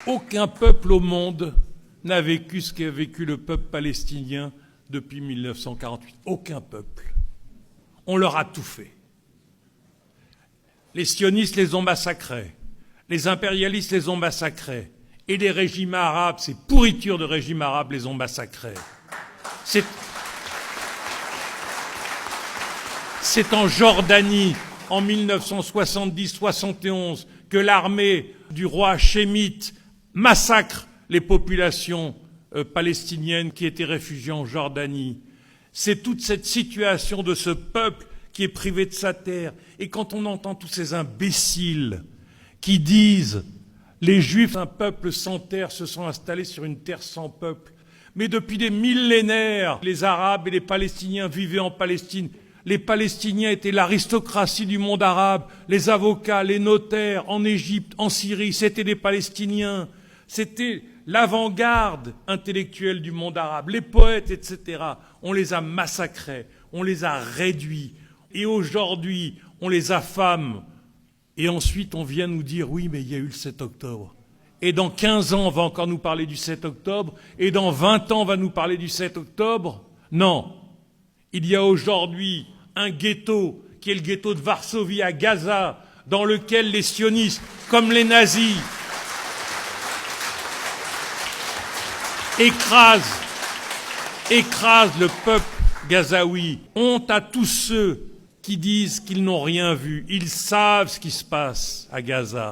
Aucun peuple au monde n'a vécu ce qu'a vécu le peuple palestinien depuis 1948. Aucun peuple. On leur a tout fait. Les sionistes les ont massacrés. Les impérialistes les ont massacrés. Et les régimes arabes, ces pourritures de régimes arabes, les ont massacrés. C'est en Jordanie, en 1970-71, que l'armée du roi Hachémite massacre les populations palestiniennes qui étaient réfugiées en Jordanie. C'est toute cette situation de ce peuple qui est privé de sa terre. Et quand on entend tous ces imbéciles qui disent « les Juifs, un peuple sans terre, se sont installés sur une terre sans peuple », mais depuis des millénaires, les Arabes et les Palestiniens vivaient en Palestine. Les Palestiniens étaient l'aristocratie du monde arabe, les avocats, les notaires, en Égypte, en Syrie, c'était des Palestiniens. C'était l'avant-garde intellectuelle du monde arabe, les poètes, etc. On les a massacrés, on les a réduits. Et aujourd'hui, on les affame. Et ensuite, on vient nous dire, oui, mais il y a eu le 7 octobre. Et dans 15 ans, on va encore nous parler du 7 octobre. Et dans 20 ans, on va nous parler du 7 octobre. Non. Il y a aujourd'hui un ghetto, qui est le ghetto de Varsovie à Gaza, dans lequel les sionistes, comme les nazis, écrasent le peuple gazaoui. Honte à tous ceux qui disent qu'ils n'ont rien vu. Ils savent ce qui se passe à Gaza.